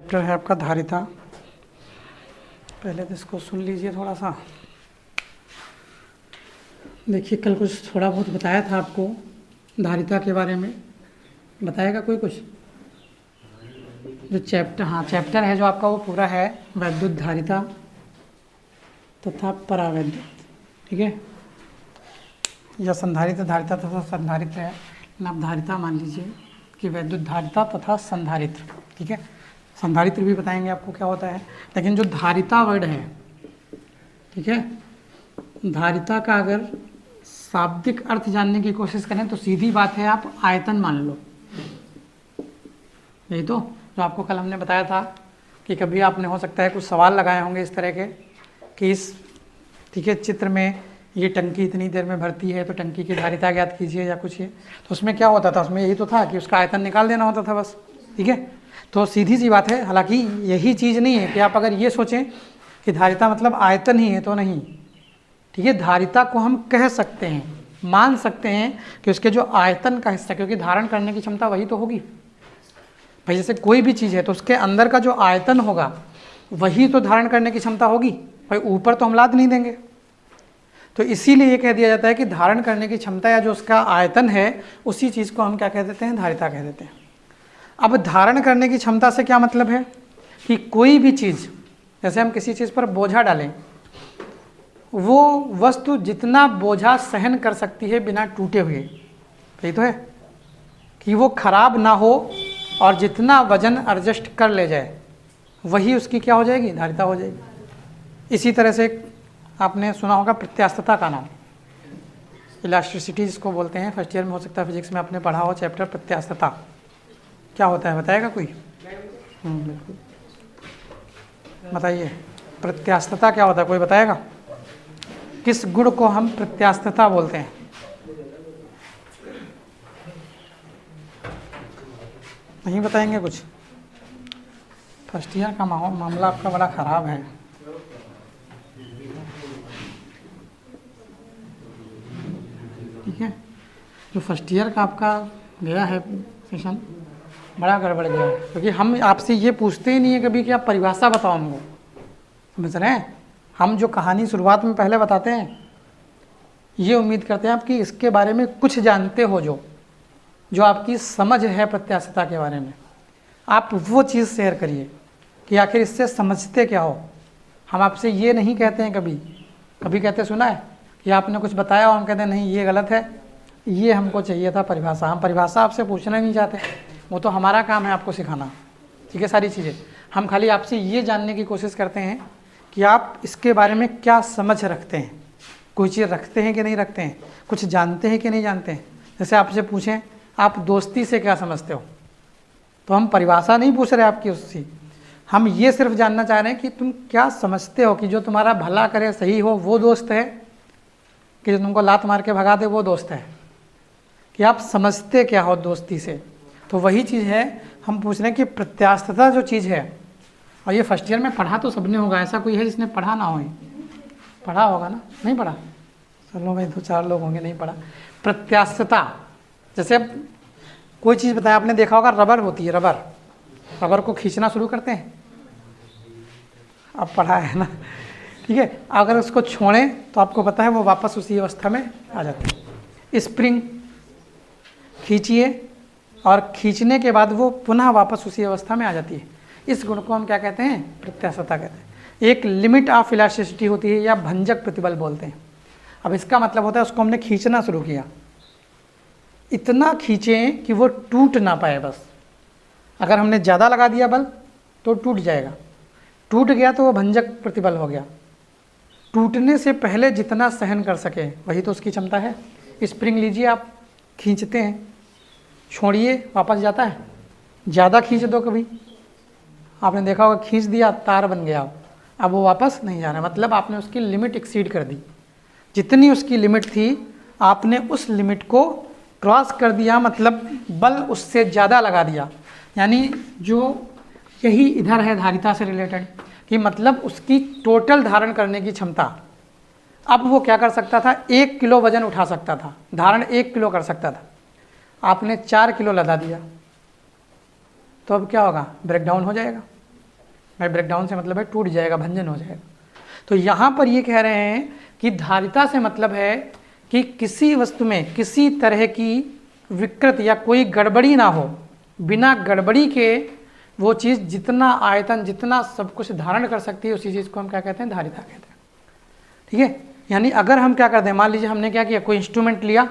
Chapter है आपका धारिता। पहले तो इसको सुन लीजिए थोड़ा सा। देखिए कल कुछ थोड़ा बहुत बताया था आपको धारिता के बारे में, बताएगा कोई कुछ? जो चैप्टर है जो आपका वो पूरा है वैद्युत धारिता तथा परावैद्युत, ठीक है, या संधारित्र धारिता तथा संधारित्र है, आप धारिता मान लीजिए कि वैद्युत धारिता तथा संधारित्र, ठीक है। संधारित्र भी बताएंगे आपको क्या होता है, लेकिन जो धारिता वर्ड है, ठीक है, धारिता का अगर शाब्दिक अर्थ जानने की कोशिश करें तो सीधी बात है आप आयतन मान लो। यही तो जो आपको कल हमने बताया था कि कभी आपने हो सकता है कुछ सवाल लगाए होंगे इस तरह के कि इस, ठीक है, चित्र में ये टंकी इतनी देर में भरती है तो टंकी की धारिता ज्ञात कीजिए या कुछ ये, तो उसमें क्या होता था, उसमें यही तो था कि उसका आयतन निकाल देना होता था बस, ठीक है। तो सीधी सी बात है, हालांकि यही चीज़ नहीं है कि आप अगर ये सोचें कि धारिता मतलब आयतन ही है तो नहीं, ठीक है। धारिता को हम कह सकते हैं, मान सकते हैं कि उसके जो आयतन का हिस्सा, क्योंकि धारण करने की क्षमता वही तो होगी भाई, जैसे कोई भी चीज़ है तो उसके अंदर का जो आयतन होगा वही तो धारण करने की क्षमता होगी भाई, ऊपर तो हम लाद नहीं देंगे। तो इसीलिए ये कह दिया जाता है कि धारण करने की क्षमता या जो उसका आयतन है उसी चीज़ को हम क्या कह देते हैं, धारिता कह देते हैं। अब धारण करने की क्षमता से क्या मतलब है कि कोई भी चीज़, जैसे हम किसी चीज़ पर बोझा डालें, वो वस्तु जितना बोझा सहन कर सकती है बिना टूटे हुए, यही तो है कि वो खराब ना हो और जितना वजन एडजस्ट कर ले जाए वही उसकी क्या हो जाएगी, धारिता हो जाएगी। इसी तरह से आपने सुना होगा प्रत्यास्थता का नाम, इलास्टिसिटी जिसको बोलते हैं, फर्स्ट ईयर में हो सकता है फिजिक्स में आपने पढ़ा हो चैप्टर प्रत्यास्थता। क्या होता है बताएगा कोई? बिल्कुल बताइए, प्रत्यास्थता क्या होता है, कोई बताएगा? किस गुण को हम प्रत्यास्थता बोलते हैं? नहीं बताएंगे कुछ? फर्स्ट ईयर का मामला आपका बड़ा ख़राब है। ठीक है, जो फर्स्ट ईयर का आपका गया है सेशन बड़ा गड़बड़ गया है, क्योंकि हम आपसे ये पूछते ही नहीं है कभी कि आप परिभाषा बताओ हमको, समझ रहे हैं? हम जो कहानी शुरुआत में पहले बताते हैं ये उम्मीद करते हैं आप कि इसके बारे में कुछ जानते हो, जो आपकी समझ है प्रत्यास्थता के बारे में, आप वो चीज़ शेयर करिए कि आखिर इससे समझते क्या हो। हम आपसे ये नहीं कहते हैं, कभी कहते सुना है कि आपने कुछ बताया और हम कहते हैं नहीं ये गलत है, ये हमको चाहिए था परिभाषा। हम परिभाषा आपसे पूछना नहीं चाहते, वो तो हमारा काम है आपको सिखाना, ठीक है, सारी चीज़ें। हम खाली आपसे ये जानने की कोशिश करते हैं कि आप इसके बारे में क्या समझ रखते हैं, कोई चीज़ रखते हैं कि नहीं रखते हैं, कुछ जानते हैं कि नहीं जानते हैं। जैसे आपसे पूछें आप दोस्ती से क्या समझते हो, तो हम परिभाषा नहीं पूछ रहे आपकी उससे, हम ये सिर्फ जानना चाह रहे हैं कि तुम क्या समझते हो कि जो तुम्हारा भला करे, सही हो, वो दोस्त है कि जो तुमको लात मार के भगा दे वो दोस्त है, कि आप समझते क्या हो दोस्ती से। तो वही चीज़ है हम पूछ रहे हैं कि प्रत्यास्थता जो चीज़ है, और ये फर्स्ट ईयर में पढ़ा तो सबने होगा, ऐसा कोई है जिसने पढ़ा ना हो? पढ़ा होगा ना? नहीं पढ़ा? चलो भाई 2-4 लोग होंगे नहीं पढ़ा। प्रत्यास्थता, जैसे अब कोई चीज़ बताया आपने, देखा होगा रबर होती है, रबर को खींचना शुरू करते हैं, अब पढ़ा है ना, ठीक है। अगर उसको छोड़ें तो आपको पता है वो वापस उसी अवस्था में आ जाती है। स्प्रिंग खींचिए और खींचने के बाद वो पुनः वापस उसी अवस्था में आ जाती है। इस गुण को हम क्या कहते हैं? प्रत्यास्थता कहते हैं। एक लिमिट ऑफ इलास्टिसिटी होती है या भंजक प्रतिबल बोलते हैं। अब इसका मतलब होता है उसको हमने खींचना शुरू किया, इतना खींचें कि वो टूट ना पाए बस। अगर हमने ज़्यादा लगा दिया बल तो टूट जाएगा, टूट गया तो वो भंजक प्रतिबल हो गया। टूटने से पहले जितना सहन कर सके वही तो उसकी क्षमता है। स्प्रिंग लीजिए आप, खींचते हैं, छोड़िए वापस जाता है, ज़्यादा खींच दो, कभी आपने देखा होगा खींच दिया तार बन गया, अब वो वापस नहीं जा रहा, मतलब आपने उसकी लिमिट एक्सीड कर दी। जितनी उसकी लिमिट थी आपने उस लिमिट को क्रॉस कर दिया, मतलब बल उससे ज़्यादा लगा दिया। यानी जो यही इधर है धारिता से रिलेटेड कि मतलब उसकी टोटल धारण करने की क्षमता, अब वो क्या कर सकता था, 1 किलो वजन उठा सकता था, धारण 1 किलो कर सकता था, आपने 4 किलो लदा दिया तो अब क्या होगा, ब्रेकडाउन हो जाएगा। भाई ब्रेकडाउन से मतलब है टूट जाएगा, भंजन हो जाएगा। तो यहाँ पर ये कह रहे हैं कि धारिता से मतलब है कि किसी वस्तु में किसी तरह की विकृत या कोई गड़बड़ी ना हो, बिना गड़बड़ी के वो चीज़ जितना आयतन, जितना सब कुछ धारण कर सकती है, उसी चीज़ को हम क्या कहते हैं, धारिता कहते हैं। ठीक है, यानी अगर हम क्या करते हैं, मान लीजिए हमने क्या किया, कोई इंस्ट्रूमेंट लिया,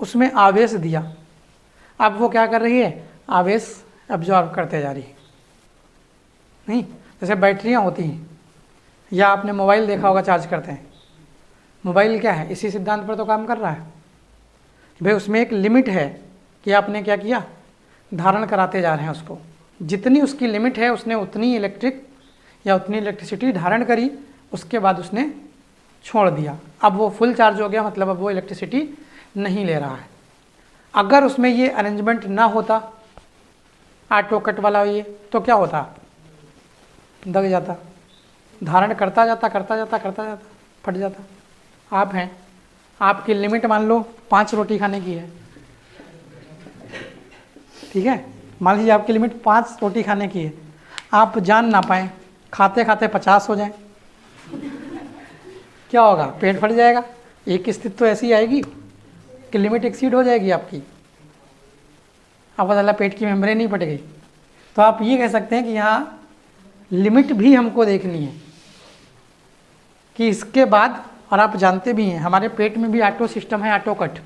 उसमें आवेश दिया, अब वो क्या कर रही है, आवेश एब्जॉर्ब करते जा रही है। नहीं, जैसे बैटरियाँ होती हैं, या आपने मोबाइल देखा होगा चार्ज करते हैं, मोबाइल क्या है, इसी सिद्धांत पर तो काम कर रहा है कि भाई उसमें एक लिमिट है कि आपने क्या किया, धारण कराते जा रहे हैं उसको, जितनी उसकी लिमिट है उसने उतनी इलेक्ट्रिक या उतनी इलेक्ट्रिसिटी धारण करी, उसके बाद उसने छोड़ दिया, अब वो फुल चार्ज हो गया, मतलब अब वो इलेक्ट्रिसिटी नहीं ले रहा है। अगर उसमें ये अरेंजमेंट ना होता, ऑटो कट वाला ये, तो क्या होता, दब जाता, धारण करता जाता करता जाता करता जाता, फट जाता। आप हैं, आपकी लिमिट मान लो 5 रोटी खाने की है, ठीक है, मान लीजिए आपकी लिमिट 5 रोटी खाने की है, आप जान ना पाएँ, खाते खाते 50 हो जाए, क्या होगा, पेट फट जाएगा। एक स्थिति तो ऐसी आएगी कि लिमिट एक्सीड हो जाएगी आपकी, अब पता चला पेट की मेम्ब्रेन नहीं फट गई। तो आप ये कह सकते हैं कि यहाँ लिमिट भी हमको देखनी है कि इसके बाद, और आप जानते भी हैं हमारे पेट में भी ऑटो सिस्टम है, ऑटो कट,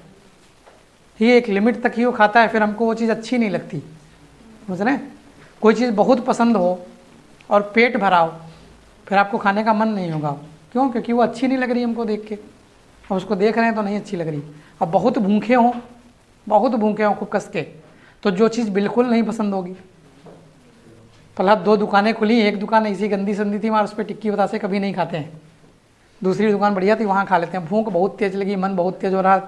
ये एक लिमिट तक ही वो खाता है, फिर हमको वो चीज़ अच्छी नहीं लगती, समझ रहे हैं। कोई चीज़ बहुत पसंद हो और पेट भरा हो, फिर आपको खाने का मन नहीं होगा, क्यों, क्योंकि वो अच्छी नहीं लग रही हमको देख के, अब उसको देख रहे हैं तो नहीं अच्छी लग रही। अब बहुत भूखे हों, बहुत भूखे हों खूब कस के, तो जो चीज़ बिल्कुल नहीं पसंद होगी, पहला 2 दुकानें खुली, एक दुकान ऐसी गंदी संदी थी, वहाँ उस पर टिक्की बतासे कभी नहीं खाते हैं, दूसरी दुकान बढ़िया थी, वहाँ खा लेते हैं। भूख बहुत तेज़ लगी, मन बहुत तेज़ हो रहा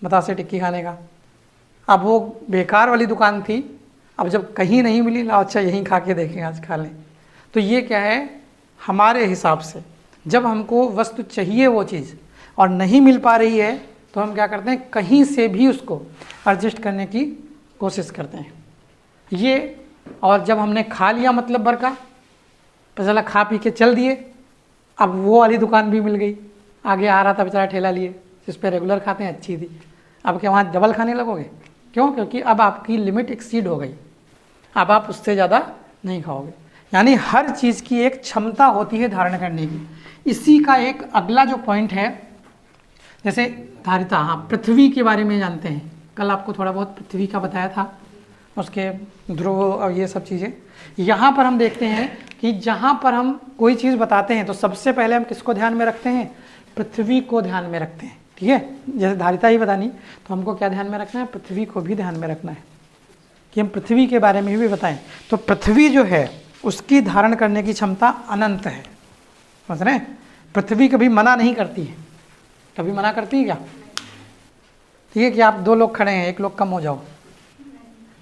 बतासे टिक्की खाने का, अब वो बेकार वाली दुकान थी, अब जब कहीं नहीं मिली, ला अच्छा यहीं खा के देखें, आज खा लें। तो ये क्या है, हमारे हिसाब से जब हमको वस्तु चाहिए वो चीज़ और नहीं मिल पा रही है, तो हम क्या करते हैं, कहीं से भी उसको एडजस्ट करने की कोशिश करते हैं ये। और जब हमने खा लिया मतलब भर का, पता चला खा पी के चल दिए, अब वो वाली दुकान भी मिल गई, आगे आ रहा था बेचारा ठेला लिए, जिस पे रेगुलर खाते हैं, अच्छी थी, अब क्या वहाँ डबल खाने लगोगे, क्यों, क्योंकि अब आपकी लिमिट एक्सीड हो गई, अब आप उससे ज़्यादा नहीं खाओगे। यानी हर चीज़ की एक क्षमता होती है धारण करने की। इसी का एक अगला जो पॉइंट है, जैसे धारिता, हाँ, पृथ्वी के बारे में जानते हैं, कल आपको थोड़ा बहुत पृथ्वी का बताया था, उसके ध्रुव और ये सब चीज़ें। यहाँ पर हम देखते हैं कि जहाँ पर हम कोई चीज़ बताते हैं तो सबसे पहले हम किसको ध्यान में रखते हैं, पृथ्वी को ध्यान में रखते हैं, ठीक है। जैसे धारिता ही बतानी, तो हमको क्या ध्यान में रखना है, पृथ्वी को भी ध्यान में रखना है कि हम पृथ्वी के बारे में भी बताएं। तो पृथ्वी जो है उसकी धारण करने की क्षमता अनंत है, समझ रहे हैं। पृथ्वी कभी मना नहीं करती है, कभी मना करती है क्या, ठीक है, कि आप 2 लोग खड़े हैं, 1 लोग कम हो जाओ,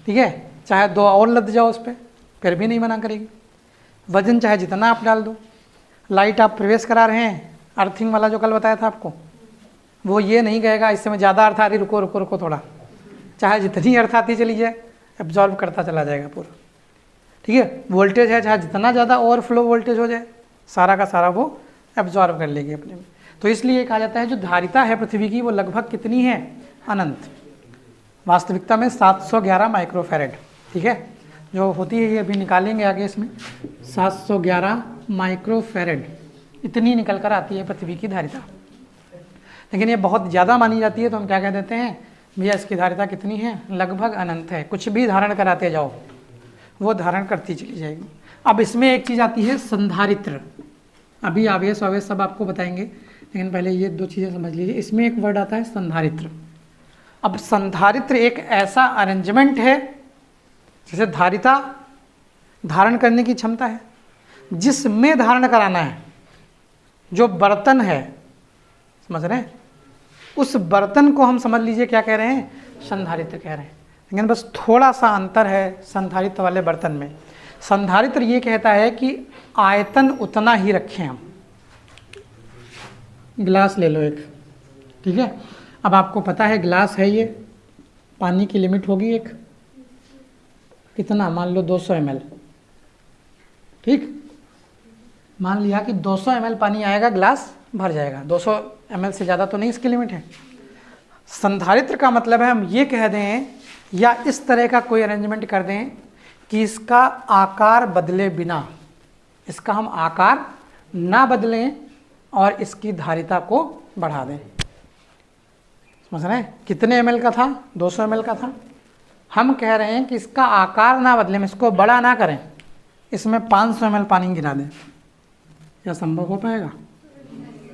ठीक है, चाहे 2 और लद जाओ उस पर, फिर भी नहीं मना करेगी। वजन चाहे जितना आप डाल दो, लाइट आप प्रवेश करा रहे हैं, अर्थिंग वाला जो कल बताया था आपको, वो ये नहीं कहेगा इस समय ज़्यादा अर्थ आ रही, रुको रुको रुको थोड़ा, चाहे जितनी अर्थ आती चली जाए, एब्जॉर्ब करता चला जाएगा पूरा, ठीक है। वोल्टेज है, चाहे जितना ज़्यादा ओवरफ्लो वोल्टेज हो जाए, सारा का सारा वो एब्जॉर्ब कर लेगी अपने में। तो इसलिए कहा जाता है जो धारिता है पृथ्वी की, वो लगभग कितनी है, अनंत, वास्तविकता में 711 माइक्रोफैरेड, ठीक है, जो होती है ये अभी निकालेंगे आगे, इसमें 711 माइक्रोफैरेड इतनी निकल कर आती है पृथ्वी की धारिता। लेकिन ये बहुत ज़्यादा मानी जाती है, तो हम क्या कह देते हैं, भैया इसकी धारिता कितनी है, लगभग अनंत है, कुछ भी धारण कराते जाओ वो धारण करती चली जाएगी। अब इसमें एक चीज़ आती है संधारित्र, अभी आवेश आवेश सब आपको बताएंगे, लेकिन पहले ये 2 चीज़ें समझ लीजिए। इसमें एक वर्ड आता है संधारित्र। अब संधारित्र एक ऐसा अरेंजमेंट है, जैसे धारिता धारण करने की क्षमता है, जिसमें धारण कराना है, जो बर्तन है, समझ रहे हैं, उस बर्तन को हम समझ लीजिए क्या कह रहे हैं, संधारित्र कह रहे हैं। लेकिन बस थोड़ा सा अंतर है संधारित्र वाले बर्तन में। संधारित्र ये कहता है कि आयतन उतना ही रखें हम। गिलास ले लो एक, ठीक है, अब आपको पता है गिलास है, ये पानी की लिमिट होगी एक, कितना, मान लो 200 ml, ठीक, मान लिया कि 200 ml पानी आएगा, ग्लास भर जाएगा। 200 ml से ज़्यादा तो नहीं इसकी लिमिट है। संधारित्र का मतलब है हम ये कह दें या इस तरह का कोई अरेंजमेंट कर दें कि इसका आकार बदले बिना, इसका हम आकार ना बदलें और इसकी धारिता को बढ़ा दें। समझ रहे हैं? कितने ml का था? 200 ml का था। हम कह रहे हैं कि इसका आकार ना बदलें, इसको बड़ा ना करें, इसमें 500 ml पानी गिरा दें। क्या संभव हो पाएगा?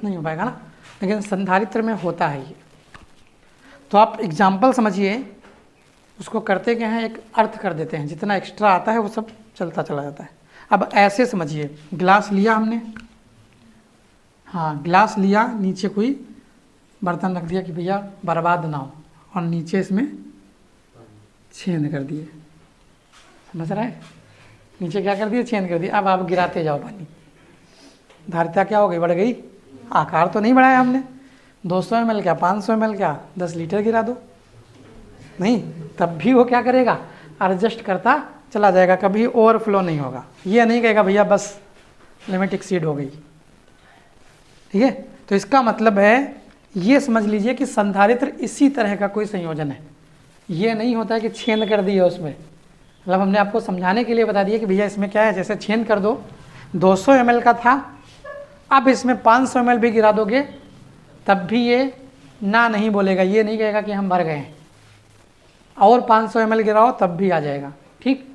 नहीं हो पाएगा ना, लेकिन संधारित्र में होता है ये। तो आप एग्जाम्पल समझिए, उसको करते क्या हैं, एक अर्थ कर देते हैं, जितना एक्स्ट्रा आता है वो सब चलता चला जाता है। अब ऐसे समझिए, ग्लास लिया हमने, हाँ ग्लास लिया, नीचे कोई बर्तन रख दिया कि भैया बर्बाद ना हो, और नीचे इसमें छेद कर दिए। समझ रहा है? नीचे क्या कर दिए? छेद कर दिए। अब आप गिराते जाओ पानी, धारिता क्या हो गई? बढ़ गई। आकार तो नहीं बढ़ाया हमने। 200 ml क्या, 500 ml क्या, 10 लीटर गिरा दो, नहीं, तब भी वो क्या करेगा? एडजस्ट करता चला जाएगा, कभी ओवरफ्लो नहीं होगा। ये नहीं कहेगा भैया बस लिमिट एक्सीड हो गई। ठीक है, तो इसका मतलब है, ये समझ लीजिए कि संधारित्र इसी तरह का कोई संयोजन है। ये नहीं होता है कि छेद कर दिया उसमें, मतलब हमने आपको समझाने के लिए बता दिया कि भैया इसमें क्या है, जैसे छेद कर दो, 200 ml का था, अब इसमें 500 ml भी गिरा दोगे तब भी ये ना नहीं बोलेगा, ये नहीं कहेगा कि हम भर गए हैं, और 500 ml गिराओ तब भी आ जाएगा। ठीक,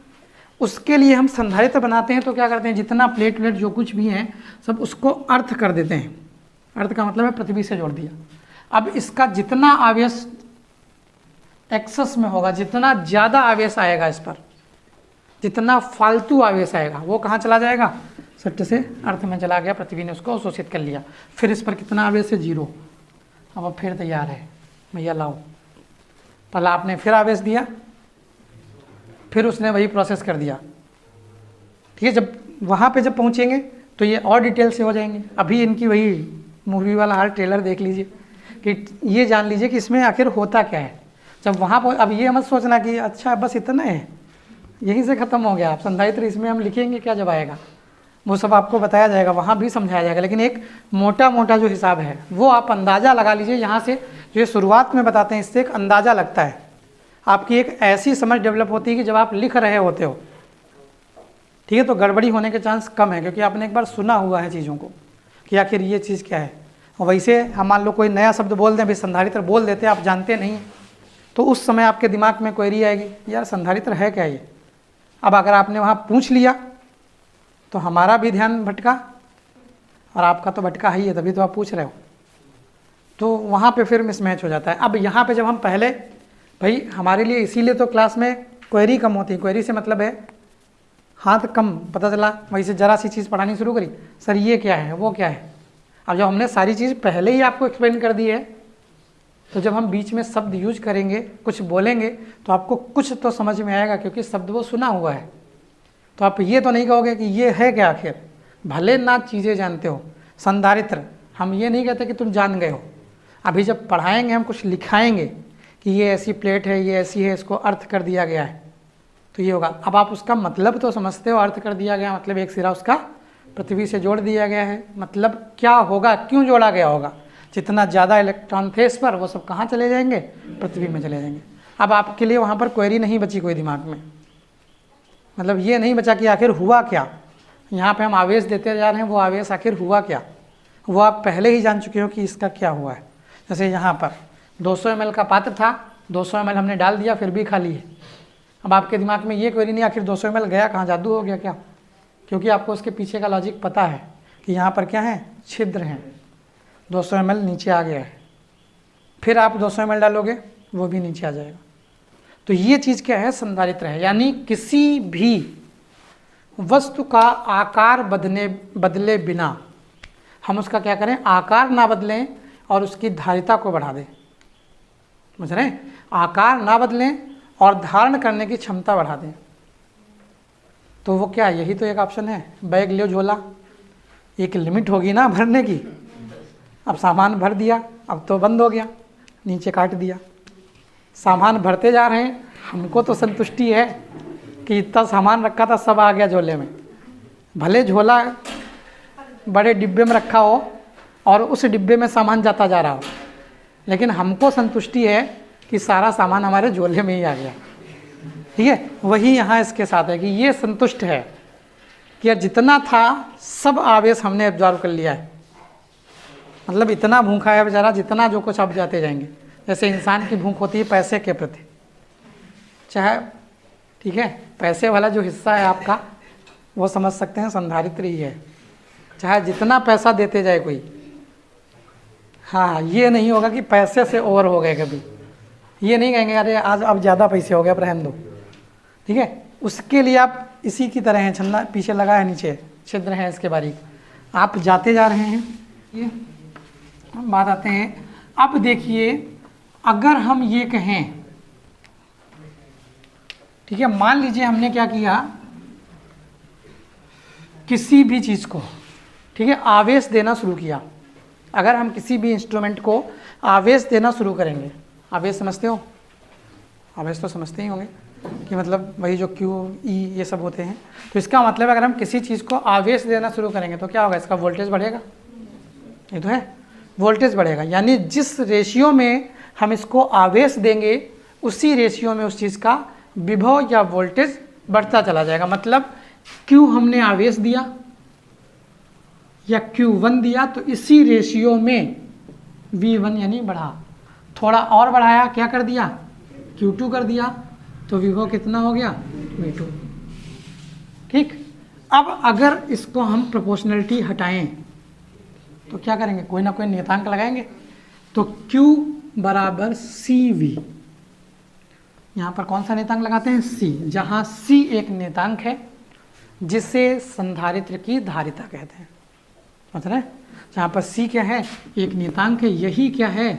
उसके लिए हम संधारित्र बनाते हैं तो क्या करते हैं, जितना प्लेट व्लेट जो कुछ भी है सब उसको अर्थ कर देते हैं। अर्थ का मतलब है पृथ्वी से जोड़ दिया। अब इसका जितना आवेश एक्सेस में होगा, जितना ज़्यादा आवेश आएगा इस पर, जितना फालतू आवेश आएगा वो कहाँ चला जाएगा? सट्ट से अर्थ में चला गया, पृथ्वी ने उसको अवशोषित कर लिया। फिर इस पर कितना आवेश है? 0। अब फिर तैयार है, भैया लाओ। पहला आपने फिर आवेश दिया, फिर उसने वही प्रोसेस कर दिया। ठीक है, जब वहाँ पे जब पहुँचेंगे तो ये और डिटेल से हो जाएंगे। अभी इनकी वही मूवी वाला हर ट्रेलर देख लीजिए कि ये जान लीजिए कि इसमें आखिर होता क्या है। जब वहाँ पर, अब ये मत सोचना कि अच्छा बस इतना है, यहीं से ख़त्म हो गया। आप संधारित्र इसमें हम लिखेंगे क्या जब आएगा, वो सब आपको बताया जाएगा, वहाँ भी समझाया जाएगा। लेकिन एक मोटा मोटा जो हिसाब है वो आप अंदाज़ा लगा लीजिए। यहाँ से जो ये शुरुआत में बताते हैं, इससे एक अंदाज़ा लगता है, आपकी एक ऐसी समझ डेवलप होती है कि जब आप लिख रहे होते हो, ठीक है, तो गड़बड़ी होने के चांस कम है, क्योंकि आपने एक बार सुना हुआ है चीज़ों को कि आखिर ये चीज़ क्या है। और वैसे हम मान लो कोई नया शब्द बोल दें, भाई संधारित्र बोल देते, आप जानते नहीं, तो उस समय आपके दिमाग में क्वेरी आएगी, यार संधारित्र है क्या ये। अब अगर आपने वहाँ पूछ लिया तो हमारा भी ध्यान भटका और आपका तो भटका ही है, तभी तो आप पूछ रहे हो, तो वहाँ पे फिर मिसमैच हो जाता है। अब यहाँ पे जब हम पहले, भाई हमारे लिए इसीलिए तो क्लास में क्वेरी कम होती है। क्वेरी से मतलब है हाथ कम पता चला, वहीं से ज़रा सी चीज़ पढ़ानी शुरू करी, सर ये क्या है, वो क्या है। अब जब हमने सारी चीज़ पहले ही आपको एक्सप्लेन कर दी है, तो जब हम बीच में शब्द यूज करेंगे, कुछ बोलेंगे, तो आपको कुछ तो समझ में आएगा, क्योंकि शब्द वो सुना हुआ है। तो आप ये तो नहीं कहोगे कि ये है क्या आखिर, भले ना चीज़ें जानते हो। संधारित्र हम ये नहीं कहते कि तुम जान गए हो, अभी जब पढ़ाएंगे हम कुछ लिखाएंगे कि ये ऐसी प्लेट है, ये ऐसी है, इसको अर्थ कर दिया गया है, तो ये होगा। अब आप उसका मतलब तो समझते हो, अर्थ कर दिया गया मतलब एक सिरा उसका पृथ्वी से जोड़ दिया गया है, मतलब क्या होगा, क्यों जोड़ा गया होगा, जितना ज़्यादा इलेक्ट्रॉन थे इस पर वो सब कहाँ चले जाएंगे, पृथ्वी में चले जाएंगे। अब आपके लिए वहाँ पर क्वेरी नहीं बची कोई दिमाग में, मतलब ये नहीं बचा कि आखिर हुआ क्या। यहाँ पे हम आवेश देते जा रहे हैं, वो आवेश आखिर हुआ क्या, वो आप पहले ही जान चुके हो कि इसका क्या हुआ है। जैसे यहाँ पर 200 ml का पात्र था, 200 ml हमने डाल दिया, फिर भी खाली है। अब आपके दिमाग में ये क्वेरी नहीं आखिर 200 ml गया कहाँ, जादू हो गया क्या, क्योंकि आपको उसके पीछे का लॉजिक पता है कि यहाँ पर क्या है, छिद्र हैं, 200 ml नीचे आ गया है, फिर आप 200 ml डालोगे वो भी नीचे आ जाएगा। तो ये चीज़ क्या है, संधारित्र है। यानी किसी भी वस्तु का आकार बदले बिना हम उसका क्या करें, आकार ना बदलें और उसकी धारिता को बढ़ा दें। समझ रहे हैं, आकार ना बदलें और धारण करने की क्षमता बढ़ा दें। तो वो क्या, यही तो एक ऑप्शन है, बैग लियो झोला, एक लिमिट होगी ना भरने की। अब सामान भर दिया, अब तो बंद हो गया, नीचे काट दिया, सामान भरते जा रहे हैं, हमको तो संतुष्टि है कि इतना सामान रखा था सब आ गया झोले में, भले झोला बड़े डिब्बे में रखा हो और उस डिब्बे में सामान जाता जा रहा हो, लेकिन हमको संतुष्टि है कि सारा सामान हमारे झोले में ही आ गया। ठीक है, वही यहाँ इसके साथ है कि ये संतुष्ट है कि जितना था सब आवेश हमने एब्जॉर्व कर लिया है। मतलब इतना भूखा है बेचारा, जितना जो कुछ अब जाते जाएंगे। जैसे इंसान की भूख होती है पैसे के प्रति, चाहे ठीक है पैसे वाला जो हिस्सा है आपका वो समझ सकते हैं संधारित्र ही है, चाहे जितना पैसा देते जाए कोई। हाँ, ये नहीं होगा कि पैसे से ओवर हो गए, कभी ये नहीं कहेंगे अरे आज अब ज़्यादा पैसे हो गए अब रहने दो। ठीक है, उसके लिए आप इसी की तरह हैं, छन्ना पीछे लगा है, नीचे छिद्र है इसके बारीक, आप जाते जा रहे हैं। ये बात आते हैं, अब देखिए अगर हम ये कहें, ठीक है, मान लीजिए हमने क्या किया, किसी भी चीज़ को ठीक है आवेश देना शुरू किया। अगर हम किसी भी इंस्ट्रूमेंट को आवेश देना शुरू करेंगे, आवेश समझते हो, आवेश तो समझते ही होंगे कि मतलब वही जो क्यू ई ये सब होते हैं। तो इसका मतलब अगर हम किसी चीज़ को आवेश देना शुरू करेंगे तो क्या होगा, इसका वोल्टेज बढ़ेगा। ये तो है, वोल्टेज बढ़ेगा, यानी जिस रेशियो में हम इसको आवेश देंगे उसी रेशियो में उस चीज़ का विभव या वोल्टेज बढ़ता चला जाएगा। मतलब Q हमने आवेश दिया या Q1 दिया तो इसी रेशियो में V1 यानी बढ़ा, थोड़ा और बढ़ाया, क्या कर दिया, Q2 कर दिया, तो विभव कितना हो गया, V2। ठीक, अब अगर इसको हम प्रोपोर्शनलिटी हटाएं तो क्या करेंगे, कोई ना कोई नियतांक लगाएंगे। तो Q बराबर CV, यहाँ पर कौन सा नियतांक लगाते हैं, C, जहाँ C एक नियतांक है जिसे संधारित्र की धारिता कहते हैं। समझ रहे हैं, जहाँ पर C क्या है, एक नियतांक है, यही क्या है,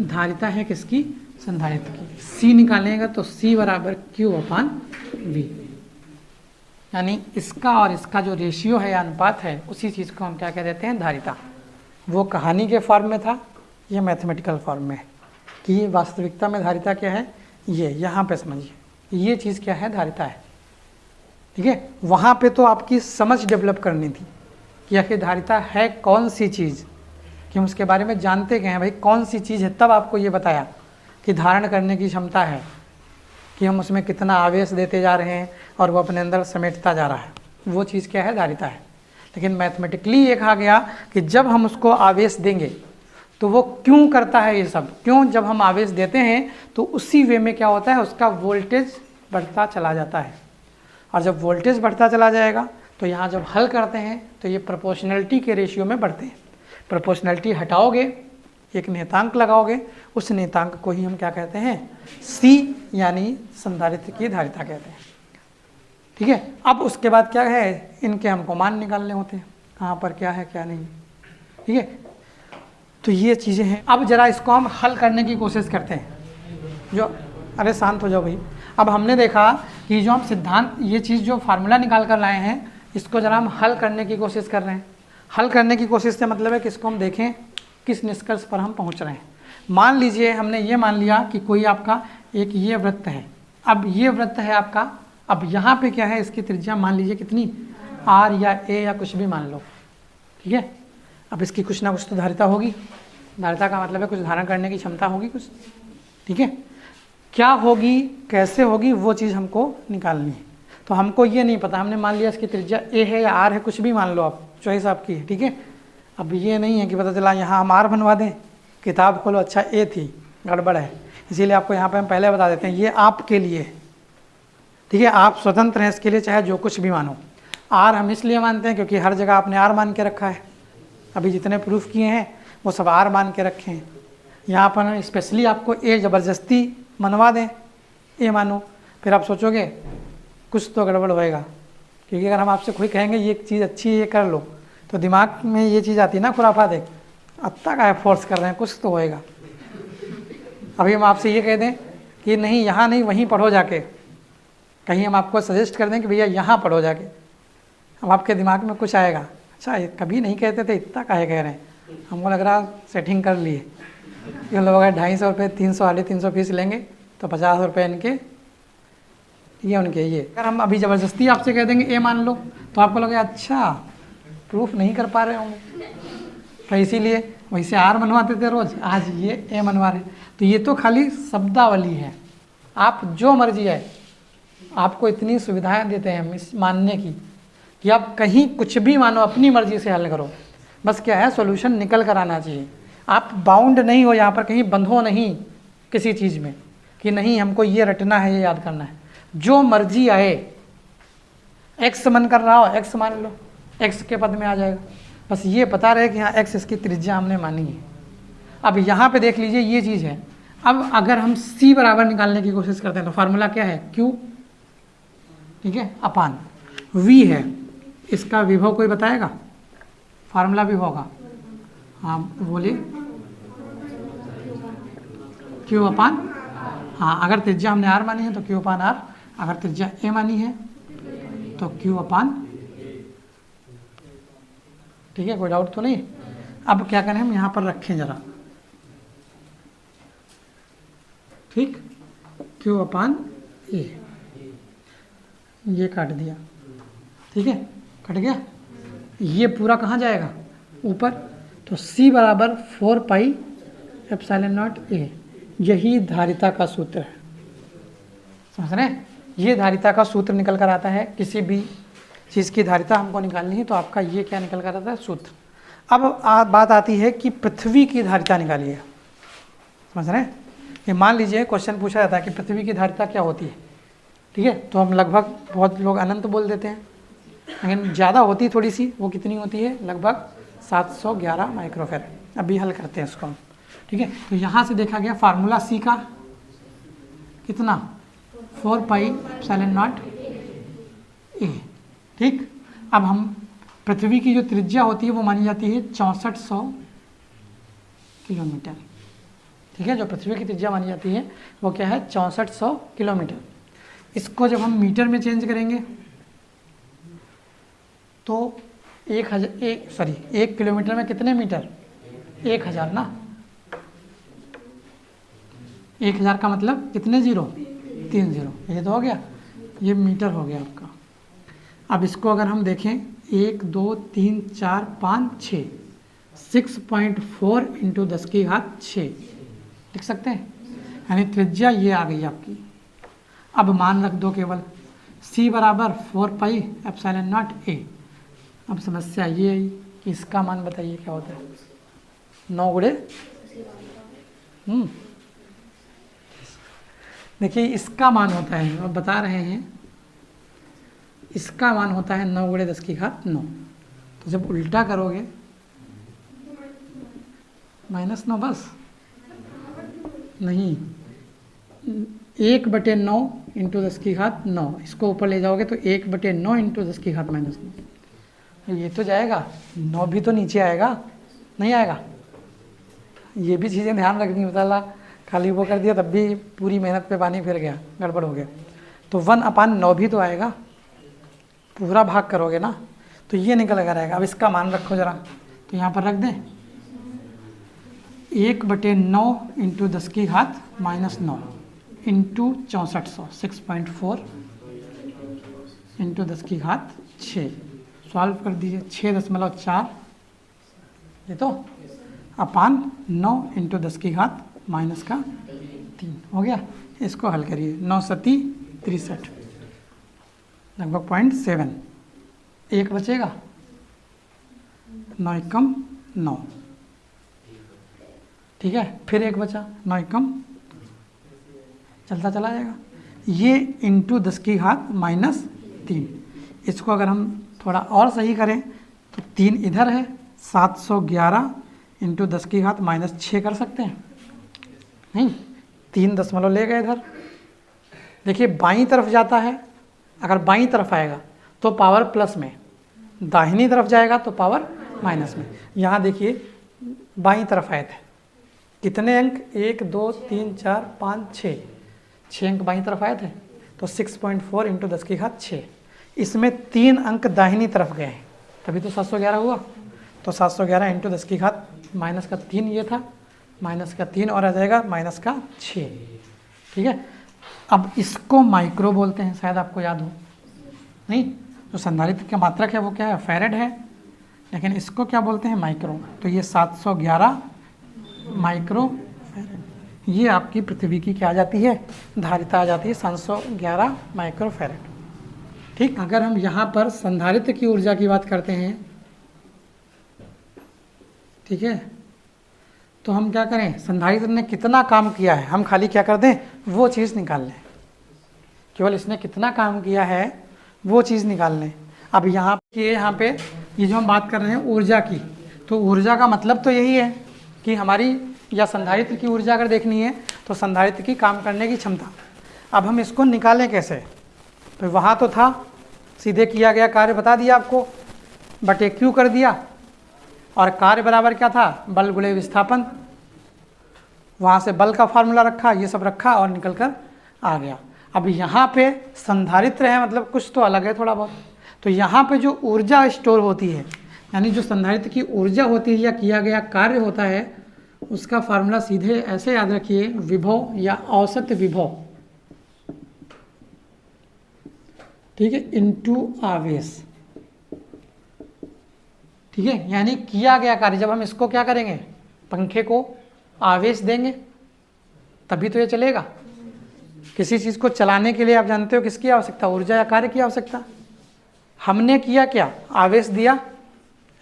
धारिता है किसकी, संधारित्र की। C निकालेंगे तो C बराबर Q/V, यानी इसका और इसका जो रेशियो है या अनुपात है उसी चीज़ को हम क्या कह देते हैं, धारिता। वो कहानी के फॉर्म में था, ये मैथमेटिकल फॉर्म में है कि वास्तविकता में धारिता क्या है, ये यहाँ पे समझिए, ये चीज़ क्या है, धारिता है। ठीक है, वहाँ पे तो आपकी समझ डेवलप करनी थी कि आखिर धारिता है कौन सी चीज़, कि हम उसके बारे में जानते क्या हैं, भाई कौन सी चीज़ है, तब आपको ये बताया कि धारण करने की क्षमता है, कि हम उसमें कितना आवेश देते जा रहे हैं और वो अपने अंदर समेटता जा रहा है, वो चीज़ क्या है, धारिता है। लेकिन मैथमेटिकली ये कहा गया कि जब हम उसको आवेश देंगे तो वो क्यों करता है ये सब, क्यों, जब हम आवेश देते हैं तो उसी वे में क्या होता है, उसका वोल्टेज बढ़ता चला जाता है। और जब वोल्टेज बढ़ता चला जाएगा तो यहाँ जब हल करते हैं तो ये प्रोपोर्शनलिटी के रेशियो में बढ़ते हैं। प्रोपोर्शनलिटी हटाओगे, एक नियतांक लगाओगे, उस नियतांक को ही हम क्या कहते हैं, C यानी संधारित्र की धारिता कहते हैं। ठीक है, अब उसके बाद क्या है, इनके हमको मान निकालने होते हैं, कहाँ पर क्या है क्या नहीं। ठीक है, तो ये चीज़ें हैं। अब जरा इसको हम हल करने की कोशिश करते हैं। जो अरे शांत हो जाओ भाई। अब हमने देखा कि जो हम सिद्धांत, ये चीज़ जो फार्मूला निकाल कर लाए हैं, इसको जरा हम हल करने की कोशिश कर रहे हैं। हल करने की कोशिश से मतलब है कि इसको हम देखें किस निष्कर्ष पर हम पहुंच रहे हैं। मान लीजिए हमने ये मान लिया कि कोई आपका एक ये वृत्त है, अब ये वृत्त है आपका, अब यहाँ पे क्या है, इसकी त्रिज्या मान लीजिए कितनी, R या A या कुछ भी मान लो। ठीक है, अब इसकी कुछ ना कुछ तो धारिता होगी, धारिता का मतलब है कुछ धारण करने की क्षमता होगी कुछ। ठीक है, क्या होगी, कैसे होगी, वो चीज़ हमको निकालनी है। तो हमको ये नहीं पता, हमने मान लिया इसकी त्रिज्या A है या R है, कुछ भी मान लो आप, चॉइस आपकी है। ठीक है, अब ये नहीं है कि पता चला यहाँ हम R बनवा दें, किताब खोलो अच्छा A थी, गड़बड़ है। इसीलिए आपको यहाँ पे हम पहले बता देते हैं ये आपके लिए है। ठीक है, आप स्वतंत्र हैं इसके लिए, चाहे जो कुछ भी मानो। R हम इसलिए मानते हैं क्योंकि हर जगह आपने R मान के रखा है, अभी जितने प्रूफ किए हैं वो सब R मान के रखे हैं। यहाँ पर स्पेशली आपको A ज़बरदस्ती मनवा दें, A मानो, फिर आप सोचोगे कुछ तो गड़बड़ होएगा, क्योंकि अगर हम आपसे कोई कहेंगे ये चीज़ अच्छी है ये कर लो, तो दिमाग में ये चीज़ आती है ना, खुराफात है, अत्ता का है फोर्स कर रहे हैं, कुछ तो होएगा। अभी हम आपसे ये कह दें कि नहीं यहाँ नहीं वहीं पढ़ो जाके, कहीं हम आपको सजेस्ट कर दें कि भैया यहाँ पढ़ो जाके, अब आपके दिमाग में कुछ आएगा, अच्छा ये कभी नहीं कहते थे, इतना काहे कह रहे हैं, हमको लग रहा सेटिंग कर लिए। ये लोग अगर 250 रुपये 300 350 फीस लेंगे तो 50 रुपये इनके ये उनके ये। अगर हम अभी ज़बरदस्ती आपसे कह देंगे ए मान लो, तो आपको लगे अच्छा प्रूफ नहीं कर पा रहे होंगे, तो इसीलिए वैसे आर मनवाते थे रोज, आज ये ए मनवा रहे। तो ये तो खाली शब्दावली है, आप जो मर्जी है, आपको इतनी सुविधाएं देते हैं मानने की कि आप कहीं कुछ भी मानो, अपनी मर्जी से हल करो, बस क्या है सॉल्यूशन निकल कर आना चाहिए। आप बाउंड नहीं हो, यहाँ पर कहीं बंधो नहीं किसी चीज़ में कि नहीं हमको ये रटना है, ये याद करना है, जो मर्जी आए। एक्स मन कर रहा हो एक्स मान लो, एक्स के पद में आ जाएगा, बस ये पता रहे कि हाँ एक्स इसकी त्रिज्या हमने मानी है। अब यहाँ पे देख लीजिए ये चीज़ है। अब अगर हम c बराबर निकालने की कोशिश करते हैं तो फार्मूला क्या है, q, ठीक है, अपान v है, इसका विभव कोई बताएगा, फार्मूला विभव का, हाँ बोलिए, q अपान, हाँ अगर त्रिज्या हमने r मानी है तो q अपान r, अगर त्रिज्या a मानी है तो q अपान, ठीक है, कोई डाउट तो नहीं। अब क्या करें हम यहाँ पर रखें जरा, ठीक, q अपान a, ये काट दिया, ठीक है, कट गया, ये पूरा कहाँ जाएगा ऊपर, तो c बराबर 4 पाई एप्सिलॉन नॉट a, यही धारिता का सूत्र है, समझ रहे हैं। ये धारिता का सूत्र निकल कर आता है, किसी भी चीज़ की धारिता हमको निकालनी है तो आपका ये क्या निकल कर आता है, सूत्र। अब बात आती है कि पृथ्वी की धारिता निकालिए, समझ रहे हैं। ये मान लीजिए क्वेश्चन पूछा जाता है कि पृथ्वी की धारिता क्या होती है, ठीक है, तो हम लगभग, बहुत लोग अनंत बोल देते हैं, लेकिन ज़्यादा होती थोड़ी सी, वो कितनी होती है, लगभग 711 माइक्रोफेराड। अभी हल करते हैं इसको हम, ठीक है। तो यहाँ से देखा गया फार्मूला सी का कितना, 4 पाई एप्सिलॉन नॉट ए, ठीक। अब हम पृथ्वी की जो त्रिज्या होती है वो मानी जाती है 6400 किलोमीटर, ठीक है, जो पृथ्वी की त्रिज्या मानी जाती है वो क्या है, 6400 किलोमीटर। इसको जब हम मीटर में चेंज करेंगे तो 1 किलोमीटर में कितने मीटर, 1000 ना, 1000 का मतलब कितने जीरो, 3 जीरो, ये तो हो गया, ये मीटर हो गया आपका। अब इसको अगर हम देखें 1 2 3 4 5 6, 6.4 इंटू 10⁶ लिख सकते हैं, यानी त्रिज्या ये आ गई आपकी। अब मान रख दो केवल, c बराबर 4 पाई एप्सिलॉन नॉट a। अब समस्या ये आई कि इसका मान बताइए क्या होता है, 9 गुणे, देखिए इसका मान होता है, अब बता रहे हैं, इसका मान होता है 9 गुणे 10⁹ तो जब उल्टा करोगे -9, बस नहीं, 1/9 इंटू 10⁹, इसको ऊपर ले जाओगे तो 1/9 इंटू 10⁻⁹, ये तो जाएगा, 9 भी तो नीचे आएगा, नहीं आएगा। ये भी चीज़ें ध्यान रखनी, बताला खाली वो कर दिया तब भी पूरी मेहनत पे पानी फिर गया, गड़बड़ हो गया। तो 1/9 भी तो आएगा, पूरा भाग करोगे ना तो ये निकल कर आएगा। अब इसका मान रखो जरा, तो यहाँ पर रख दें 1/9 इंटू 10⁻⁹ इंटू 6400, 6.4 इंटू 10⁶, सॉल्व कर दीजिए, 6.4, ये तो अपान 9 इंटू 10⁻⁻3 हो गया। इसको हल करिए, 9 सती 63, लगभग 0.7, 1 बचेगा, 9 एकम 9, ठीक है, फिर 1 बचा, 9 एकम, चलता चला जाएगा, ये इंटू 10⁻⁻3। इसको अगर हम थोड़ा और सही करें तो 3 इधर है, 711 इंटू 10⁻⁻6 कर सकते हैं, नहीं, 3 दशमलव ले गए इधर। देखिए बाईं तरफ जाता है, अगर बाईं तरफ आएगा तो पावर प्लस में, दाहिनी तरफ जाएगा तो पावर माइनस में। यहाँ देखिए बाईं तरफ आए थे, कितने अंक, 1 2 3 4 5 6 अंक बाईं तरफ आए थे, तो 6.4 इंटू 10⁶, इसमें 3 अंक दाहिनी तरफ गए हैं, तभी तो 711 हुआ। तो 711 इंटू 10⁻⁻3 ये था, -3 और आ जाएगा -6, ठीक है। अब इसको माइक्रो बोलते हैं, शायद आपको याद हो, नहीं, जो संधारित्र का मात्रक है वो क्या है, फैरेड है, लेकिन इसको क्या बोलते हैं, माइक्रो। तो ये 711 माइक्रो फैरेड। ये आपकी पृथ्वी की क्या आ जाती है, धारिता आ जाती है 711 माइक्रो फैरेड। ठीक, अगर हम यहाँ पर संधारित्र की ऊर्जा की बात करते हैं, ठीक है, तो हम क्या करें, संधारित्र ने कितना काम किया है, हम खाली क्या कर दें, वो चीज़ निकाल लें। केवल इसने कितना काम किया है वो चीज़ निकाल लें। अब यहाँ पे ये जो हम बात कर रहे हैं ऊर्जा की, तो ऊर्जा का मतलब तो यही है कि हमारी या संधारित्र की ऊर्जा अगर देखनी है तो संधारित्र की काम करने की क्षमता। अब हम इसको निकालें कैसे, तो वहाँ तो था, सीधे किया गया कार्य बता दिया आपको, बटे क्यू कर दिया, और कार्य बराबर क्या था, बल गुणे विस्थापन। वहाँ से बल का फार्मूला रखा, ये सब रखा और निकल कर आ गया। अब यहाँ पे संधारित्र है, मतलब कुछ तो अलग है थोड़ा बहुत। तो यहाँ पे जो ऊर्जा स्टोर होती है, यानी जो संधारित्र की ऊर्जा होती है या किया गया कार्य होता है, उसका फार्मूला सीधे ऐसे याद रखिए, विभव या औसत विभव, ठीक है, इनटू आवेश। ठीक है, यानी किया गया कार्य, जब हम इसको क्या करेंगे, पंखे को आवेश देंगे तभी तो ये चलेगा। किसी चीज़ को चलाने के लिए आप जानते हो किसकी आवश्यकता, ऊर्जा या कार्य की आवश्यकता। हमने किया क्या, आवेश दिया,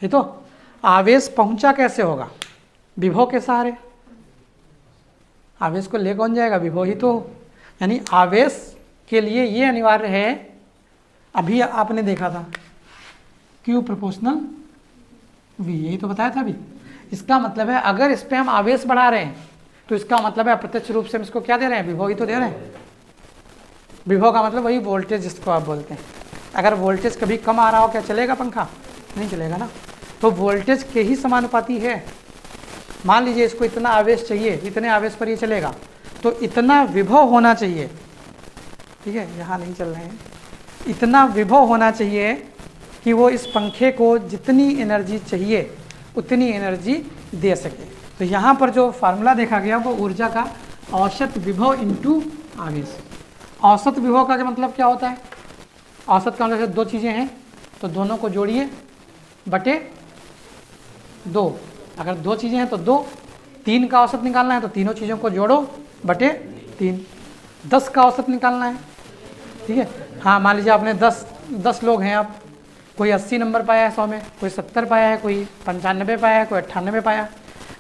ये तो आवेश पहुंचा कैसे होगा, विभव के सहारे। आवेश को ले कौन जाएगा, विभव ही तो। यानी आवेश के लिए ये अनिवार्य है, अभी आपने देखा था Q प्रोपोर्शनल V, यही तो बताया था अभी। इसका मतलब है अगर इस पर हम आवेश बढ़ा रहे हैं तो इसका मतलब है अप्रत्यक्ष रूप से हम इसको क्या दे रहे हैं, विभव ही तो दे रहे हैं। विभव का मतलब वही वोल्टेज जिसको आप बोलते हैं। अगर वोल्टेज कभी कम आ रहा हो, क्या चलेगा पंखा, नहीं चलेगा ना। तो वोल्टेज के ही समानुपाती है। मान लीजिए इसको इतना आवेश चाहिए, इतने आवेश पर ये चलेगा, तो इतना विभव होना चाहिए। ठीक है, यहाँ नहीं चल रहे हैं, इतना विभव होना चाहिए कि वो इस पंखे को जितनी एनर्जी चाहिए उतनी एनर्जी दे सके। तो यहाँ पर जो फार्मूला देखा गया वो ऊर्जा का औसत विभव इनटू आवेश। औसत विभव का मतलब क्या होता है, औसत का मतलब दो चीज़ें हैं तो दोनों को जोड़िए बटे 2। अगर दो चीज़ें हैं तो 2, 3 का औसत निकालना है तो तीनों चीज़ों को जोड़ो बटे 3। 10 का औसत निकालना है, ठीक है। हाँ, मान लीजिए आपने 10 लोग हैं, आप कोई 80 नंबर पाया है 100 में, कोई 70 पाया है, कोई 95 पाया है, कोई 98 पाया।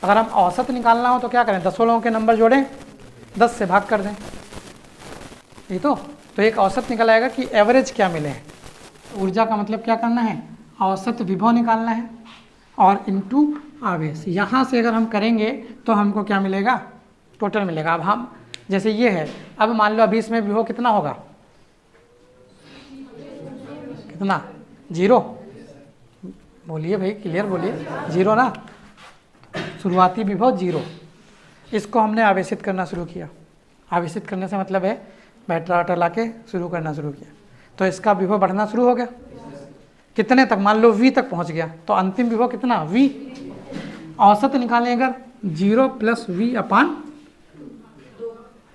अगर हम औसत निकालना हो तो क्या करें, 10 लोगों के नंबर जोड़ें, 10 से भाग कर दें, ये तो एक औसत निकल आएगा कि एवरेज क्या मिले हैं। ऊर्जा का मतलब क्या करना है, औसत विभव निकालना है और इनटू आवेश। यहाँ से अगर हम करेंगे तो हमको क्या मिलेगा, टोटल मिलेगा। अब हम जैसे ये है, अब मान लो अभी इसमें विभव कितना होगा, कितना, 0। बोलिए भाई, क्लियर बोलिए, 0 ना। शुरुआती विभव 0। इसको हमने आवेशित करना शुरू किया। आवेशित करने से मतलब है बैटरा वाटर ला के शुरू करना शुरू किया, तो इसका विभव बढ़ना शुरू हो गया। कितने तक, मान लो V तक पहुंच गया, तो अंतिम विभव कितना, V। औसत निकालें अगर 0 + V/,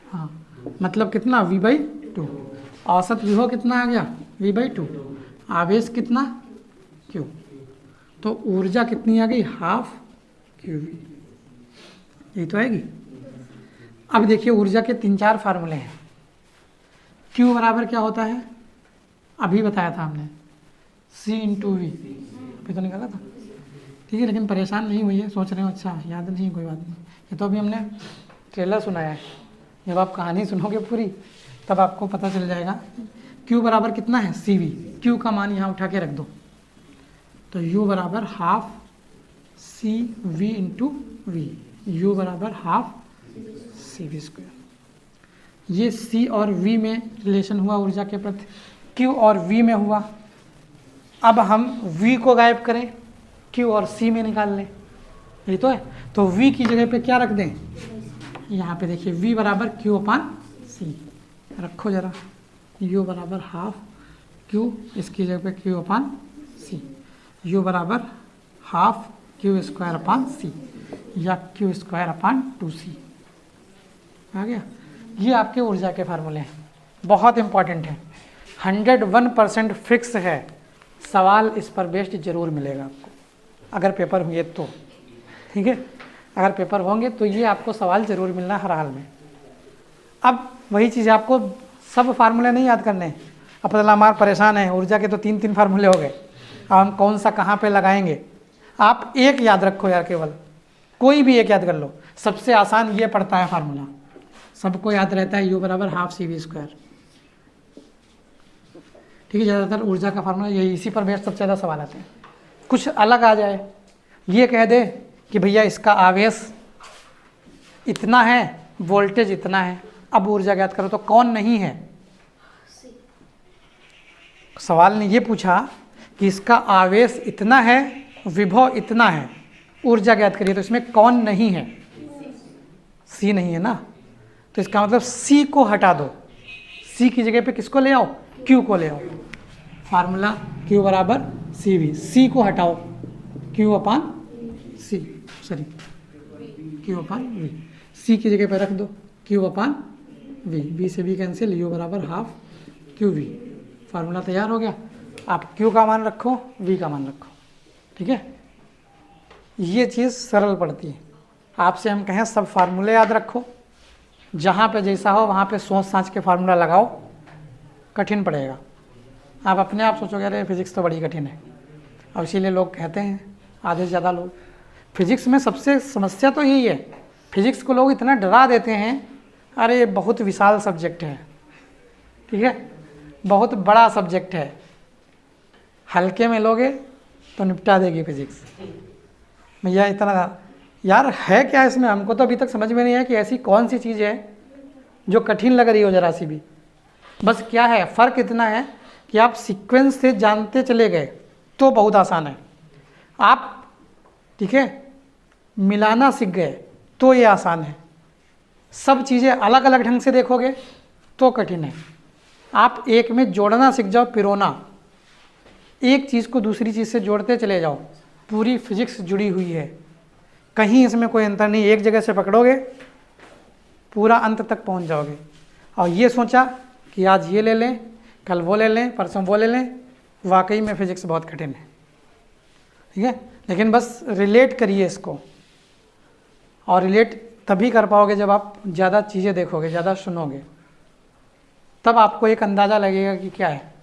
हाँ, मतलब कितना, V/2। औसत विभव कितना आ गया, V/2। आवेश कितना, Q। तो ऊर्जा कितनी आ गई, ½ QV। यही तो आएगी। अब देखिए ऊर्जा के 3-4 फार्मूले हैं। Q बराबर क्या होता है, अभी बताया था हमने, C × V। अभी तो निकाला था, ठीक है। लेकिन परेशान नहीं हुई है, सोच रहे हो अच्छा याद नहीं, कोई बात नहीं, ये तो अभी हमने ट्रेलर सुनाया है। जब आप कहानी सुनोगे पूरी तब आपको पता चल जाएगा। Q बराबर कितना है, CV। Q का मान यहाँ उठा के रख दो, तो U बराबर ½ CV × V। U बराबर ½ CV²। ये C और V में रिलेशन हुआ ऊर्जा के प्रति, Q और V में हुआ। अब हम V को गायब करें, Q और C में निकाल लें, यही तो है। तो V की जगह पे क्या रख दें, यहाँ पे देखिए V बराबर Q/C रखो जरा। U बराबर ½ Q, इसकी जगह पे Q/C। U बराबर ½ Q² या Q²/2C आ गया। ये आपके ऊर्जा के फार्मूले हैं, बहुत इंपॉर्टेंट है, 101% फिक्स है। सवाल इस पर बेस्ड जरूर मिलेगा आपको, अगर पेपर हुए तो, ठीक है। अगर पेपर होंगे तो ये आपको सवाल जरूर मिलना हर हाल में। अब वही चीज़ आपको सब फार्मूले नहीं याद करने हैं। अब पता हमारा परेशान है, ऊर्जा के तो 3 फार्मूले हो गए, अब हम कौन सा कहाँ पे लगाएंगे। आप एक याद रखो यार, केवल कोई भी एक याद कर लो। सबसे आसान ये पड़ता है फार्मूला, सबको याद रहता है, U बराबर हाफ CV²। ठीक है, ज़्यादातर ऊर्जा का फार्मूला यही, इसी पर बेस्ड सबसे ज़्यादा सवाल आते हैं। कुछ अलग आ जाए, ये कह दे कि भैया इसका आवेश इतना है, वोल्टेज इतना है, अब ऊर्जा ज्ञात करो, तो कौन नहीं है। सवाल ने ये पूछा कि इसका आवेश इतना है, विभव इतना है, ऊर्जा ज्ञात करिए, तो इसमें कौन नहीं है। सी नहीं है ना, तो इसका मतलब सी को हटा दो, सी की जगह पे किसको ले आओ, क्यू को ले आओ। फार्मूला क्यू बराबर CV, सी को हटाओ, Q upon C, sorry Q upon V, C की जगह पे रख दो क्यू अपान वी, वी से भी कैंसिल, यू बराबर हाफ क्यू वी। फार्मूला तैयार हो गया। आप क्यू का मान रखो, वी का मान रखो, ठीक है। ये चीज़ सरल पड़ती है। आपसे हम कहें सब फार्मूले याद रखो, जहाँ पे जैसा हो वहाँ पे सोच साँच के फार्मूला लगाओ, कठिन पड़ेगा। आप अपने आप सोचोगे अरे फिजिक्स तो बड़ी कठिन है, और इसीलिए लोग कहते हैं, आधे से ज़्यादा लोग, फिजिक्स में सबसे समस्या तो यही है, फिजिक्स को लोग इतना डरा देते हैं, अरे ये बहुत विशाल सब्जेक्ट है, ठीक है, बहुत बड़ा सब्जेक्ट है, हल्के में लोगे तो निपटा देगी फिजिक्स। भैया इतना यार है क्या इसमें, हमको तो अभी तक समझ में नहीं है कि ऐसी कौन सी चीज़ है जो कठिन लग रही हो जरा सी भी। बस क्या है, फ़र्क इतना है कि आप सीक्वेंस से जानते चले गए तो बहुत आसान है, आप ठीक है मिलाना सीख गए तो ये आसान है। सब चीज़ें अलग अलग ढंग से देखोगे तो कठिन है। आप एक में जोड़ना सीख जाओ, पिरोना, एक चीज़ को दूसरी चीज़ से जोड़ते चले जाओ, पूरी फिजिक्स जुड़ी हुई है, कहीं इसमें कोई अंतर नहीं। एक जगह से पकड़ोगे पूरा अंत तक पहुंच जाओगे। और ये सोचा कि आज ये ले लें, कल वो ले लें, परसों वो ले लें, वाकई में फिजिक्स बहुत कठिन है, ठीक है। लेकिन बस रिलेट करिए इसको, और रिलेट तभी कर पाओगे जब आप ज़्यादा चीज़ें देखोगे, ज़्यादा सुनोगे, तब आपको एक अंदाज़ा लगेगा कि क्या है।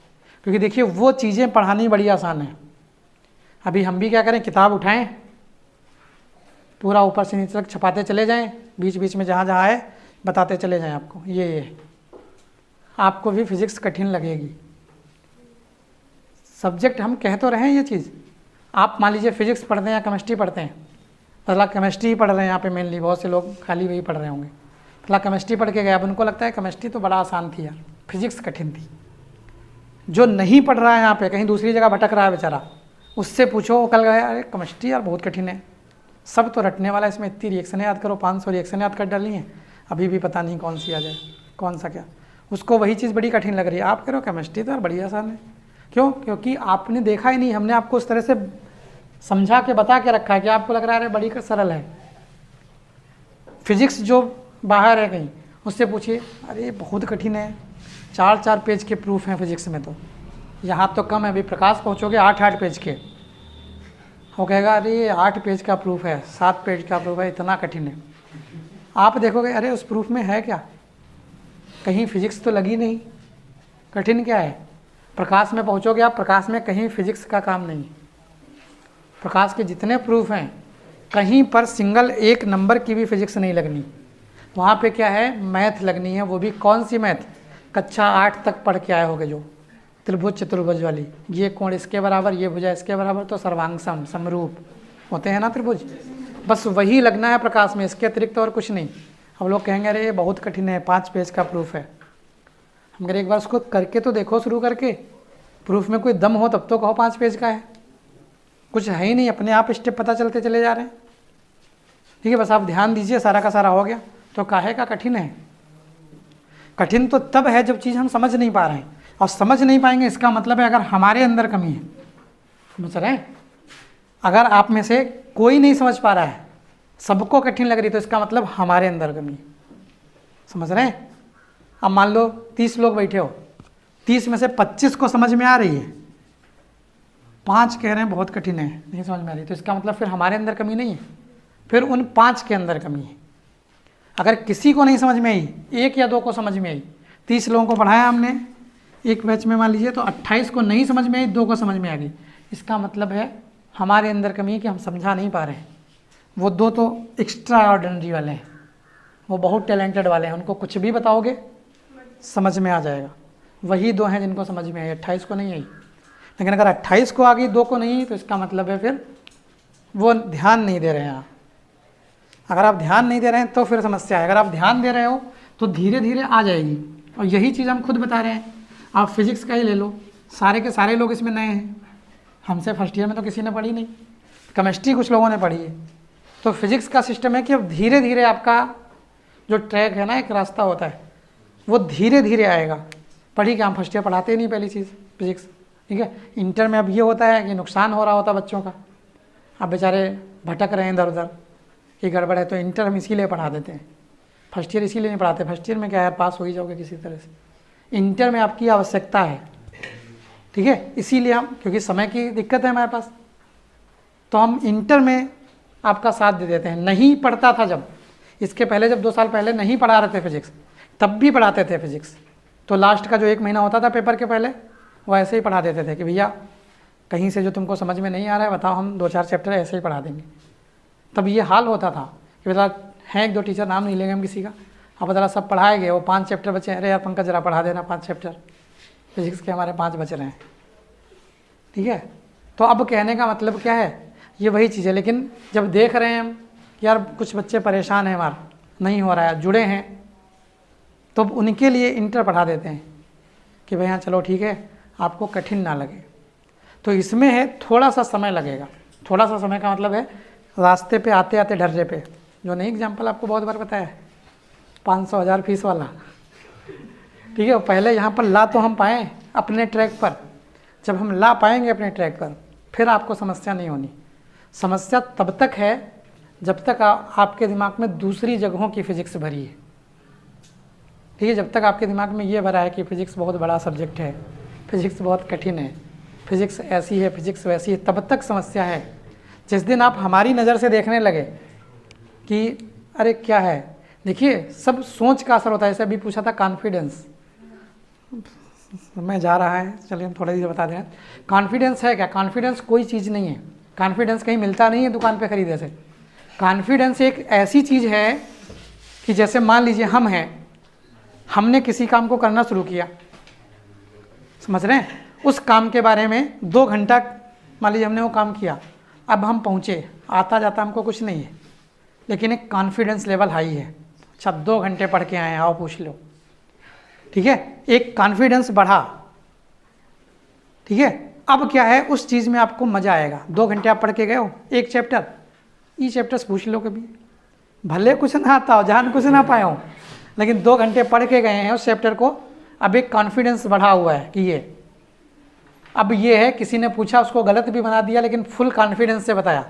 क्योंकि देखिए वो चीज़ें पढ़ानी बड़ी आसान है। अभी हम भी क्या करें, किताब उठाएं, पूरा ऊपर से नीचे तक छपाते चले जाएं, बीच बीच में जहाँ जहाँ आए बताते चले जाएं आपको, ये आपको भी फिजिक्स कठिन लगेगी। सब्जेक्ट हम कह तो रहे हैं ये चीज़। आप मान लीजिए फिजिक्स पढ़ते हैं या केमिस्ट्री पढ़ते हैं, पहला केमिस्ट्री ही पढ़ रहे हैं यहाँ पे मेनली, बहुत से लोग खाली वही पढ़ रहे होंगे। पहला केमिस्ट्री पढ़ के गए, अब उनको लगता है केमिस्ट्री तो बड़ा आसान थी यार, फिजिक्स कठिन थी। जो नहीं पढ़ रहा है यहाँ पे, कहीं दूसरी जगह भटक रहा है बेचारा, उससे पूछो, वो कल गए अरे केमिस्ट्री यार बहुत कठिन है, सब तो रटने वाला, इसमें इतनी रिएक्शनें याद करो, 500 रिएक्शन याद कर डाली हैं, अभी भी पता नहीं कौन सी आ जाए, कौन सा क्या। उसको वही चीज़ बड़ी कठिन लग रही है। आप कह रहे हो केमिस्ट्री तो यार बड़ी आसान है, क्यों? क्योंकि आपने देखा ही नहीं, हमने आपको उस तरह से समझा के बता के रखा है कि आपको लग रहा है अरे बड़ी सरल है। फिजिक्स जो बाहर है कहीं, उससे पूछिए अरे बहुत कठिन है, 4-4 पेज के प्रूफ हैं फिजिक्स में, तो यहाँ तो कम है, अभी प्रकाश पहुँचोगे 8-8 पेज के, वो कहेगा अरे ये 8 पेज का प्रूफ है, 7 पेज का प्रूफ है, इतना कठिन है। आप देखोगे अरे उस प्रूफ में है क्या, कहीं फिजिक्स तो लगी नहीं, कठिन क्या है। प्रकाश में पहुँचोगे आप, प्रकाश में कहीं फिजिक्स का काम नहीं, प्रकाश के जितने प्रूफ हैं कहीं पर सिंगल एक नंबर की भी फिजिक्स नहीं लगनी। वहाँ पे क्या है, मैथ लगनी है, वो भी कौन सी मैथ, कक्षा 8 तक पढ़ के आए होगे, जो त्रिभुज चतुर्भुज वाली, ये कोण इसके बराबर, ये भुजा इसके बराबर, तो सर्वांग समरूप होते हैं ना त्रिभुज, बस वही लगना है प्रकाश में, इसके अतिरिक्त और कुछ नहीं। अब लोग कहेंगे अरे ये बहुत कठिन है, 5 पेज का प्रूफ है। हम कह रहे एक बार उसको करके तो देखो, शुरू करके, प्रूफ में कोई दम हो तब तो कहो 5 पेज का है, कुछ है ही नहीं, अपने आप स्टेप पता चलते चले जा रहे हैं, ठीक है। बस आप ध्यान दीजिए, सारा का सारा हो गया। तो काहे का कठिन है, कठिन तो तब है जब चीज़ हम समझ नहीं पा रहे हैं, और समझ नहीं पाएंगे इसका मतलब है अगर हमारे अंदर कमी है, समझ रहे हैं। अगर आप में से कोई नहीं समझ पा रहा है, सबको कठिन लग रही, तो इसका मतलब हमारे अंदर कमी है, समझ रहे हैं। अब मान लो 30 लोग बैठे हो, 30 में से 25 को समझ में आ रही है, 5 कह रहे हैं बहुत कठिन है, नहीं समझ में आ रही, तो इसका मतलब फिर हमारे अंदर कमी नहीं है, फिर उन 5 के अंदर कमी है। अगर किसी को नहीं समझ में आई, 1 या 2 को समझ में आई, 30 लोगों को पढ़ाया हमने एक बैच में मान लीजिए, तो 28 को नहीं समझ में आई, 2 को समझ में आ गई, इसका मतलब है हमारे अंदर कमी है कि हम समझा नहीं पा रहे हैं। वो 2 तो एक्स्ट्रा ऑर्डिनरी वाले हैं, वो बहुत टैलेंटेड वाले हैं, उनको कुछ भी बताओगे समझ में आ जाएगा। वही 2 हैं जिनको समझ में आई, 28 को नहीं आई। लेकिन अगर 28 को आ गई, 2 को नहीं, तो इसका मतलब है फिर वो ध्यान नहीं दे रहे हैं आप। अगर आप ध्यान नहीं दे रहे हैं तो फिर समस्या है, अगर आप ध्यान दे रहे हो तो धीरे धीरे आ जाएगी। और यही चीज़ हम खुद बता रहे हैं। आप फिजिक्स का ही ले लो, सारे के सारे लोग इसमें नए हैं, हमसे फर्स्ट ईयर में तो किसी ने पढ़ी नहीं, केमिस्ट्री कुछ लोगों ने पढ़ी है। तो फिजिक्स का सिस्टम है कि अब धीरे धीरे आपका जो ट्रैक है ना, एक रास्ता होता है, वो धीरे धीरे आएगा। पढ़ी क्या, हम फर्स्ट ईयर पढ़ाते ही नहीं पहली चीज़ फिजिक्स, ठीक है। इंटर में अब ये होता है कि नुकसान हो रहा होता बच्चों का, अब बेचारे भटक रहे हैं इधर उधर, ये गड़बड़ है, तो इंटर हम इसीलिए पढ़ा देते हैं। फर्स्ट ईयर इसीलिए नहीं पढ़ाते, फर्स्ट ईयर में क्या है, पास हो ही जाओगे किसी तरह से। इंटर में आपकी आवश्यकता है, ठीक है, इसीलिए हम, क्योंकि समय की दिक्कत है हमारे पास, तो हम इंटर में आपका साथ दे देते हैं। नहीं पढ़ता था जब, इसके पहले जब 2 साल पहले नहीं पढ़ा रहे थे फिजिक्स, तब भी पढ़ाते थे फिजिक्स, तो लास्ट का जो 1 महीना होता था पेपर के पहले, वो ऐसे ही पढ़ा देते थे कि भैया कहीं से जो तुमको समझ में नहीं आ रहा है बताओ, हम 2-4 चैप्टर ऐसे ही पढ़ा देंगे। तब ये हाल होता था कि बता हैं 1-2 टीचर, नाम नहीं लेंगे हम किसी का, अब बता सब पढ़ाए गए, वो 5 चैप्टर बचे, अरे यार पंकज जरा पढ़ा देना 5 चैप्टर फिजिक्स के, हमारे 5 बच रहे हैं, ठीक है। तो अब कहने का मतलब क्या है, ये वही चीज़ है। लेकिन जब देख रहे हैं हम कि यार कुछ बच्चे परेशान हैं, हमारा नहीं हो रहा है, जुड़े हैं, तो उनके लिए इंटर पढ़ा देते हैं कि भाई हाँ चलो ठीक है, आपको कठिन ना लगे। तो इसमें है थोड़ा सा समय लगेगा। थोड़ा सा समय का मतलब है रास्ते पे आते आते ढर्रे पे, जो नहीं एग्जाम्पल आपको बहुत बार बताया है, 500-1000 फीस वाला, ठीक है। पहले यहाँ पर ला तो हम पाएँ अपने ट्रैक पर, जब हम ला पाएंगे अपने ट्रैक पर, फिर आपको समस्या नहीं होनी। समस्या तब तक है जब तक आपके दिमाग में दूसरी जगहों की फिजिक्स भरी है, ठीक है। जब तक आपके दिमाग में ये भरा है कि फिजिक्स बहुत बड़ा सब्जेक्ट है, फिजिक्स बहुत कठिन है, फिजिक्स ऐसी है, फिजिक्स वैसी है, तब तक समस्या है। जिस दिन आप हमारी नज़र से देखने लगे कि अरे क्या है, देखिए सब सोच का असर होता है। जैसे अभी पूछा था कॉन्फिडेंस, मैं जा रहा है, चलिए हम थोड़ा देर बता दें। कॉन्फिडेंस है क्या, कॉन्फिडेंस कोई चीज़ नहीं है, कॉन्फिडेंस कहीं मिलता नहीं है दुकान पे खरीदे से। कॉन्फिडेंस एक ऐसी चीज़ है कि जैसे मान लीजिए हम हैं, हमने किसी काम को करना शुरू किया, समझ रहे हैं, उस काम के बारे में 2 घंटा मान लीजिए हमने वो काम किया, अब हम पहुँचे, आता जाता हमको कुछ नहीं है, लेकिन एक कॉन्फिडेंस लेवल हाई है। अच्छा 2 घंटे पढ़ के आए, आओ पूछ लो, ठीक है, एक कॉन्फिडेंस बढ़ा, ठीक है। अब क्या है, उस चीज़ में आपको मज़ा आएगा। 2 घंटे आप पढ़ के गए हो, एक चैप्टर, ई चैप्टर्स पूछ लो कभी, भले कुछ ना आता हो, जान कुछ ना पाए हो, लेकिन 2 घंटे पढ़ के गए हैं उस चैप्टर को, अब एक कॉन्फिडेंस बढ़ा हुआ है कि ये, अब ये है, किसी ने पूछा उसको गलत भी बना दिया, लेकिन फुल कॉन्फिडेंस से बताया,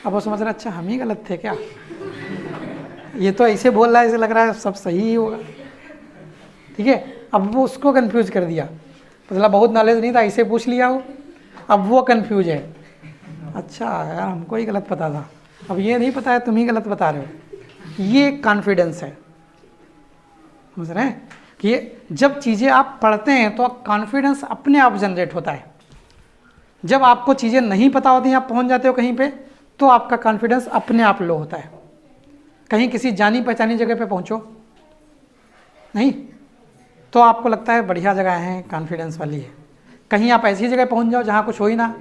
अब वो समझ रहे अच्छा हम ही गलत थे क्या, ये तो ऐसे बोल रहा है, ऐसे लग रहा है सब सही ही होगा, ठीक है। अब वो उसको कंफ्यूज कर दिया, मतलब बहुत नॉलेज नहीं था, ऐसे पूछ लिया वो, अब वो कंफ्यूज है, अच्छा यार हमको ही गलत पता था, अब ये नहीं पता है तुम ही गलत बता रहे हो। ये कॉन्फिडेंस है, समझ रहे हैं कि ये जब चीज़ें आप पढ़ते हैं तो कॉन्फिडेंस अपने आप जनरेट होता है। जब आपको चीज़ें नहीं पता होती, आप पहुंच जाते हो कहीं पे, तो आपका कॉन्फिडेंस अपने आप लो होता है। कहीं किसी जानी पहचानी जगह पे पहुंचो नहीं, तो आपको लगता है बढ़िया जगह है, कॉन्फिडेंस वाली है। कहीं आप ऐसी जगह पहुंच जाओ जहाँ कुछ हो ही ना,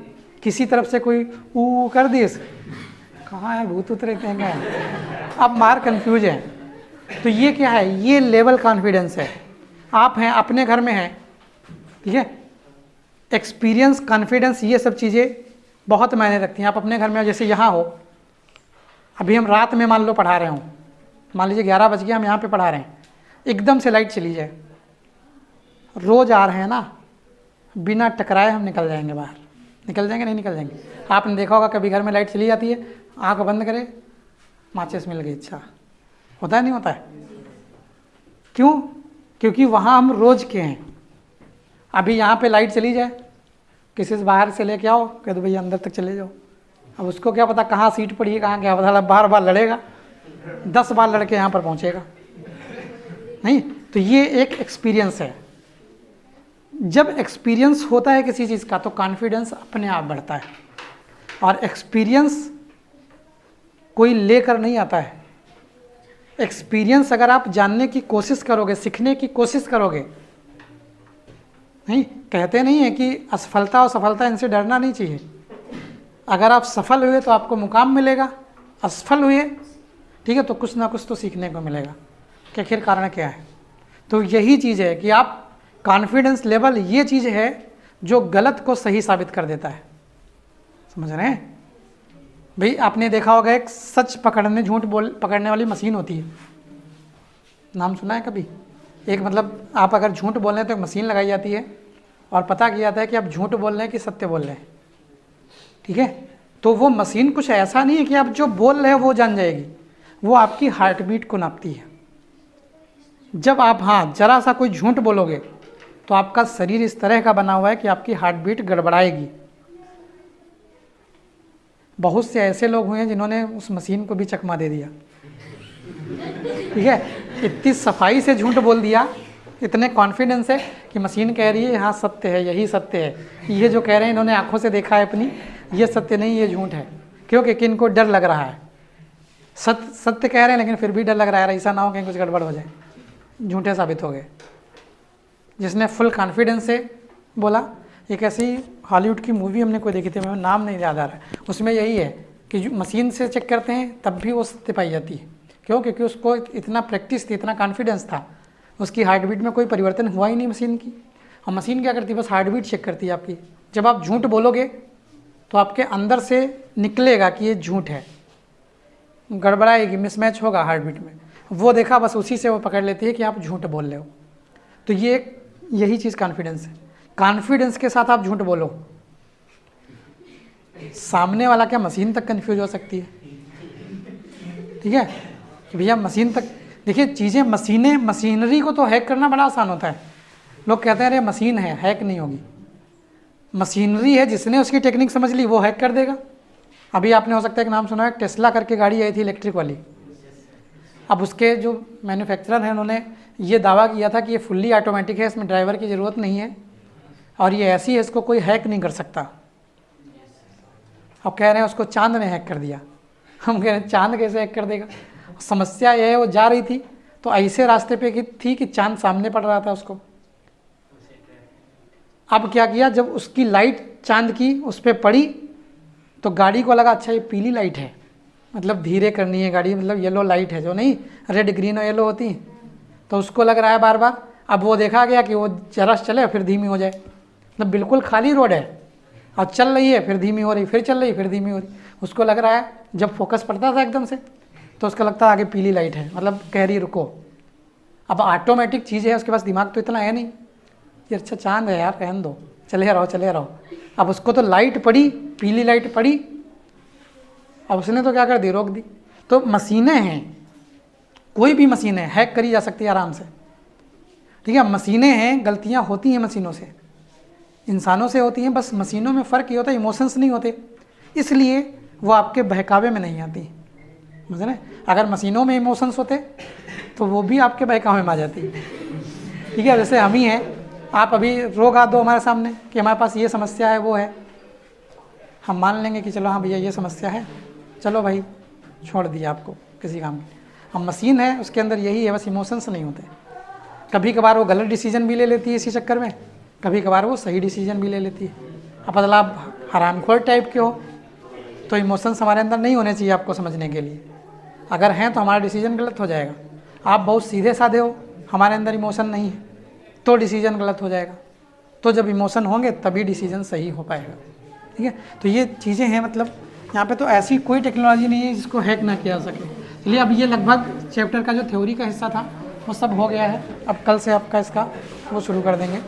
किसी तरफ से कोई ऊ कर दिए, कहाँ है भूत उतरे क्या, अब मार कंफ्यूज है। तो ये क्या है, ये लेवल कॉन्फिडेंस है। आप हैं अपने घर में हैं, ठीक है, एक्सपीरियंस, कॉन्फिडेंस, ये सब चीज़ें बहुत मायने रखती हैं। आप अपने घर में हो, जैसे यहाँ हो, अभी हम रात में मान लो पढ़ा रहे हूँ, मान लीजिए 11 बज गया, हम यहाँ पे पढ़ा रहे हैं, एकदम से लाइट चली जाए, रोज़ आ रहे हैं ना, बिना टकराए हम निकल जाएंगे बाहर, निकल जाएंगे नहीं निकल जाएंगे। आपने देखा होगा कभी घर में लाइट चली जाती है, आँख बंद करे, माचिस मिल गई, अच्छा होता है नहीं होता है, क्यों, क्योंकि वहाँ हम रोज़ के हैं। अभी यहाँ पे लाइट चली जाए किसी से बाहर से लेके आओ, कह दो भैया अंदर तक चले जाओ। अब उसको क्या पता कहाँ सीट पड़ी है, कहाँ क्या पता, बार बार लड़ेगा, 10 बार लड़के यहाँ पर पहुँचेगा नहीं। तो ये एक एक्सपीरियंस है। जब एक्सपीरियंस होता है किसी चीज़ का तो कॉन्फिडेंस अपने आप बढ़ता है। और एक्सपीरियंस कोई लेकर नहीं आता है। एक्सपीरियंस अगर आप जानने की कोशिश करोगे, सीखने की कोशिश करोगे, नहीं कहते नहीं है कि असफलता और सफलता इनसे डरना नहीं चाहिए। अगर आप सफल हुए तो आपको मुकाम मिलेगा, असफल हुए ठीक है तो कुछ ना कुछ तो सीखने को मिलेगा कि आखिर कारण क्या है। तो यही चीज़ है कि आप कॉन्फिडेंस लेवल ये चीज़ है जो गलत को सही साबित कर देता है। समझ रहे हैं भाई? आपने देखा होगा एक सच पकड़ने झूठ पकड़ने वाली मशीन होती है, नाम सुना है कभी? एक मतलब आप अगर झूठ बोल रहे हैं तो एक मशीन लगाई जाती है और पता किया जाता है कि आप झूठ बोल रहे हैं कि सत्य बोल रहे हैं, ठीक है। तो वो मशीन कुछ ऐसा नहीं है कि आप जो बोल रहे हैं वो जान जाएगी, वो आपकी हार्ट बीट को नापती है। जब आप हाँ जरा सा कोई झूठ बोलोगे तो आपका शरीर इस तरह का बना हुआ है कि आपकी हार्ट बीट गड़बड़ाएगी। बहुत से ऐसे लोग हुए हैं जिन्होंने उस मशीन को भी चकमा दे दिया, ठीक है। इतनी सफाई से झूठ बोल दिया, इतने कॉन्फिडेंस है कि मशीन कह रही है हाँ सत्य है, यही सत्य है, ये जो कह रहे हैं इन्होंने आंखों से देखा है अपनी, ये सत्य नहीं ये झूठ है। क्योंकि इनको डर लग रहा है, सत्य कह रहे हैं लेकिन फिर भी डर लग रहा है, ऐसा ना हो कि कुछ गड़बड़ हो जाए, झूठे साबित हो गए। जिसने फुल कॉन्फिडेंस से बोला, एक ऐसी हॉलीवुड की मूवी हमने कोई देखी थी, मैं नाम नहीं याद आ रहा है, उसमें यही है कि जो मशीन से चेक करते हैं तब भी वो सत्य पाई जाती है। क्यों? क्योंकि उसको इतना प्रैक्टिस थी, इतना कॉन्फिडेंस था, उसकी हार्ट बीट में कोई परिवर्तन हुआ ही नहीं मशीन की। और मशीन क्या करती है? बस हार्ट बीट चेक करती है आपकी। जब आप झूठ बोलोगे तो आपके अंदर से निकलेगा कि ये झूठ है, गड़बड़ाएगी, मिसमैच होगा हार्ट बीट में, वो देखा बस उसी से वो पकड़ लेती है कि आप झूठ बोल रहे हो। तो ये यही चीज़ कॉन्फिडेंस है। कॉन्फिडेंस के साथ आप झूठ बोलो, सामने वाला क्या मशीन तक कंफ्यूज हो सकती है, ठीक है कि भैया मशीन तक। देखिए चीज़ें मशीनरी को तो हैक करना बड़ा आसान होता है। लोग कहते हैं अरे मशीन है, हैक नहीं होगी। मशीनरी है, जिसने उसकी टेक्निक समझ ली वो हैक कर देगा। अभी आपने हो सकता है कि नाम सुना है, टेस्ला करके गाड़ी आई थी इलेक्ट्रिक वाली। अब उसके जो मैन्युफैक्चरर हैं उन्होंने ये दावा किया था कि ये फुल्ली ऑटोमेटिक है, इसमें ड्राइवर की ज़रूरत नहीं है और ये ऐसी है इसको कोई हैक नहीं कर सकता। अब कह रहे हैं उसको चांद ने हैक कर दिया। हम कह रहे हैं चांद कैसे हैक कर देगा? समस्या यह है वो जा रही थी तो ऐसे रास्ते पे थी कि चांद सामने पड़ रहा था उसको। अब क्या किया, जब उसकी लाइट चांद की उस पर पड़ी तो गाड़ी को लगा अच्छा ये पीली लाइट है, मतलब धीरे करनी है गाड़ी, मतलब येलो लाइट है जो नहीं रेड ग्रीन और येलो होती है, तो उसको लग रहा है बार बार। अब वो देखा गया कि वो जरा चले फिर धीमी हो जाए, मतलब बिल्कुल खाली रोड है और चल रही है फिर धीमी हो रही, फिर चल रही फिर धीमी हो रही। उसको लग रहा है जब फोकस पड़ता था एकदम से तो उसका लगता है आगे पीली लाइट है, मतलब कह रही रुको। अब ऑटोमेटिक चीज़ है, उसके पास दिमाग तो इतना है नहीं कि अच्छा चांद है यार रहने दो, चले रहो चले रहो। अब उसको तो लाइट पड़ी, पीली लाइट पड़ी, अब उसने तो क्या कर दी, रोक दी। तो मशीनें हैं, कोई भी मशीन है हैक करी जा सकती है आराम से, ठीक है। मशीनें हैं, गलतियां होती हैं मशीनों से, इंसानों से होती हैं, बस मशीनों में फ़र्क ये होता है इमोशंस नहीं होते, इसलिए वो आपके बहकावे में नहीं आती, समझ रहे? अगर मशीनों में इमोशंस होते तो वो भी आपके बहकावे में आ जाती, ठीक है। जैसे हम ही हैं, आप अभी रोग आ दो हमारे सामने कि हमारे पास ये समस्या है वो है, हम मान लेंगे कि चलो हाँ भैया ये समस्या है, चलो भाई छोड़ दिया आपको किसी काम की। हम मशीन है उसके अंदर यही है, बस इमोशंस नहीं होते। कभी कभार वो गलत डिसीजन भी ले लेती है इसी चक्कर में, कभी कभार वो सही डिसीजन भी ले लेती है। अब मतलब आप हरामखोर टाइप के हो तो इमोशंस हमारे अंदर नहीं होने चाहिए आपको समझने के लिए, अगर हैं तो हमारा डिसीजन गलत हो जाएगा। आप बहुत सीधे साधे हो, हमारे अंदर इमोशन नहीं है तो डिसीजन गलत हो जाएगा। तो जब इमोशन होंगे तभी डिसीजन सही हो पाएगा, ठीक है। तो ये चीज़ें हैं, मतलब यहाँ पे तो ऐसी कोई टेक्नोलॉजी नहीं है जिसको हैक ना किया जा सके। चलिए अब ये लगभग चैप्टर का जो थ्योरी का हिस्सा था वो सब हो गया है। अब कल से आपका इसका वो शुरू कर देंगे।